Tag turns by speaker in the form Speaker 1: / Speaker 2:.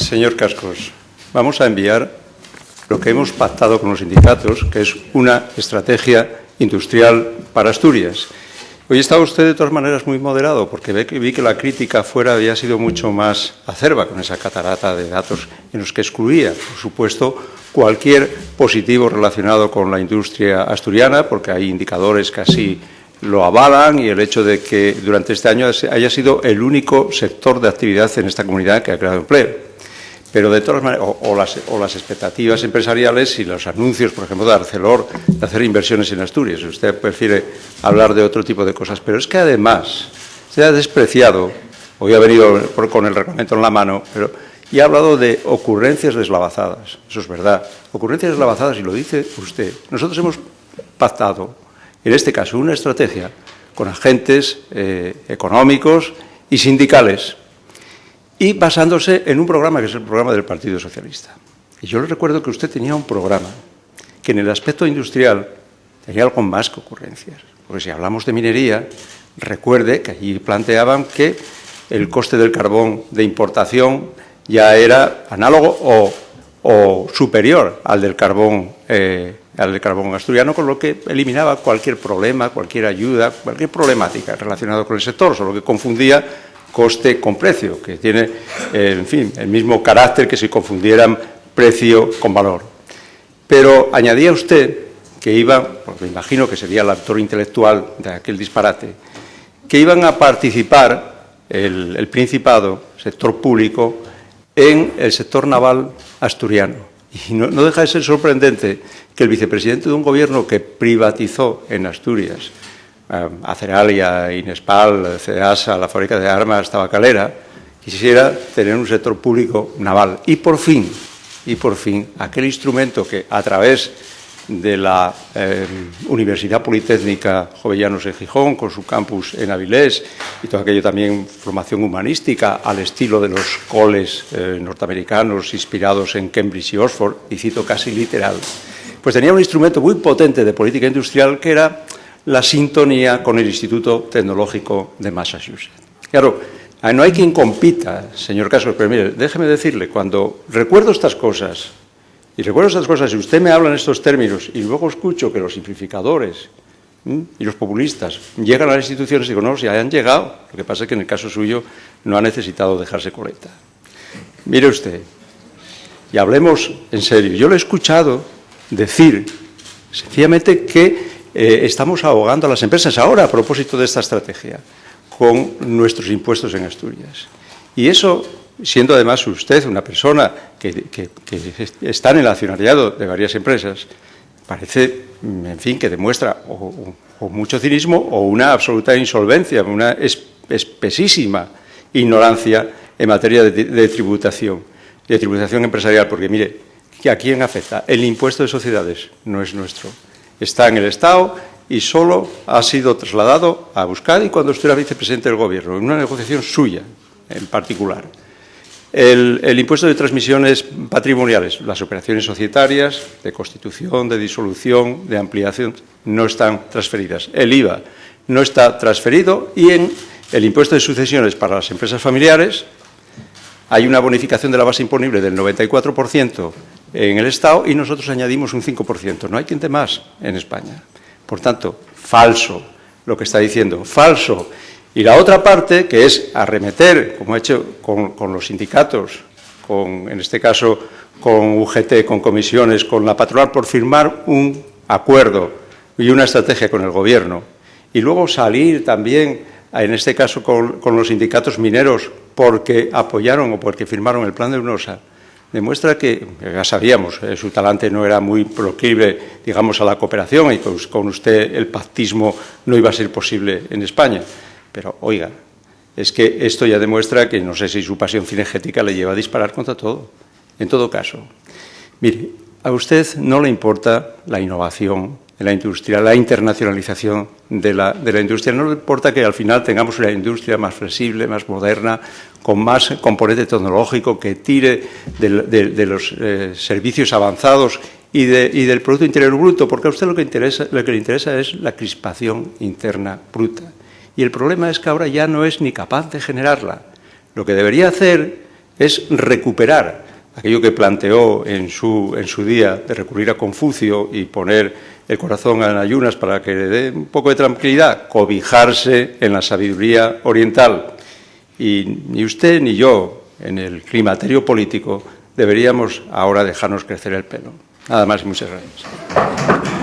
Speaker 1: Señor Cascos, vamos a enviar lo que hemos pactado con los sindicatos, que es una estrategia industrial para Asturias. Hoy estaba usted, de todas maneras, muy moderado, porque vi que la crítica fuera había sido mucho más acerba con esa catarata de datos en los que excluía, por supuesto, cualquier positivo relacionado con la industria asturiana, porque hay indicadores que así lo avalan, y el hecho de que durante este año haya sido el único sector de actividad en esta comunidad que ha creado empleo. Pero de todas maneras, o las expectativas empresariales y los anuncios, por ejemplo, de Arcelor, de hacer inversiones en Asturias. Usted prefiere hablar de otro tipo de cosas, pero es que además se ha despreciado, hoy ha venido con el reglamento en la mano, y ha hablado de ocurrencias deslavazadas. Eso es verdad. Ocurrencias deslavazadas, y lo dice usted. Nosotros hemos pactado, en este caso, una estrategia con agentes económicos y sindicales, y basándose en un programa que es el programa del Partido Socialista. Y yo le recuerdo que usted tenía un programa que en el aspecto industrial tenía algo más que ocurrencias. Porque si hablamos de minería, recuerde que allí planteaban que el coste del carbón de importación ya era análogo o superior al del carbón asturiano, con lo que eliminaba cualquier problema, cualquier ayuda, cualquier problemática relacionada con el sector, solo que confundía coste con precio, que tiene, en fin, el mismo carácter que si confundieran precio con valor. Pero añadía usted que iban, porque me imagino que sería el autor intelectual de aquel disparate, que iban a participar el Principado, sector público, en el sector naval asturiano. Y no deja de ser sorprendente que el vicepresidente de un gobierno que privatizó en Asturias Aceralia, Inespal, Ceasa, la fábrica de armas tabacalera, quisiera tener un sector público naval. Y por fin, aquel instrumento que a través de la Universidad Politécnica Jovellanos en Gijón, con su campus en Avilés, y todo aquello también formación humanística al estilo de los coles norteamericanos inspirados en Cambridge y Oxford, y cito casi literal, pues tenía un instrumento muy potente de política industrial que era la sintonía con el Instituto Tecnológico de Massachusetts. Claro, no hay quien compita, señor Cascos, pero mire, déjeme decirle, cuando recuerdo estas cosas, y usted me habla en estos términos, y luego escucho que los simplificadores y los populistas llegan a las instituciones, y digo, no, si hayan llegado, lo que pasa es que en el caso suyo no ha necesitado dejarse coleta. Mire usted, y hablemos en serio, yo le he escuchado decir, sencillamente, que estamos ahogando a las empresas ahora a propósito de esta estrategia con nuestros impuestos en Asturias. Y eso, siendo además usted una persona que está en el accionariado de varias empresas, parece, en fin, que demuestra o mucho cinismo o una absoluta insolvencia, una espesísima ignorancia en materia de tributación empresarial, porque mire, ¿a quién afecta? El impuesto de sociedades no es nuestro. Está en el Estado y solo ha sido trasladado a Euskadi cuando usted era vicepresidente del Gobierno, en una negociación suya en particular. El impuesto de transmisiones patrimoniales, las operaciones societarias, de constitución, de disolución, de ampliación, no están transferidas. El IVA no está transferido, y en el impuesto de sucesiones para las empresas familiares hay una bonificación de la base imponible del 94% en el Estado y nosotros añadimos un 5%. No hay quien dé más en España. Por tanto, falso lo que está diciendo, falso. Y la otra parte, que es arremeter, como ha hecho con los sindicatos, en este caso con UGT, con comisiones, con la patronal, por firmar un acuerdo y una estrategia con el Gobierno. Y luego salir también, en este caso con los sindicatos mineros, porque apoyaron o porque firmaron el plan de UNOSA, demuestra que, ya sabíamos, su talante no era muy proclive, digamos, a la cooperación, y con usted el pactismo no iba a ser posible en España. Pero, oiga, es que esto ya demuestra que no sé si su pasión cinegética le lleva a disparar contra todo. En todo caso, mire, a usted no le importa la innovación en la industria, la internacionalización de la industria. No le importa que al final tengamos una industria más flexible, más moderna, con más componente tecnológico, que tire de los servicios avanzados y del Producto Interior Bruto, porque a usted lo que le interesa es la crispación interna bruta. Y el problema es que ahora ya no es ni capaz de generarla. Lo que debería hacer es recuperar aquello que planteó en su día de recurrir a Confucio y poner el corazón en ayunas para que le dé un poco de tranquilidad, cobijarse en la sabiduría oriental. Y ni usted ni yo, en el climaterio político, deberíamos ahora dejarnos crecer el pelo. Nada más y muchas gracias.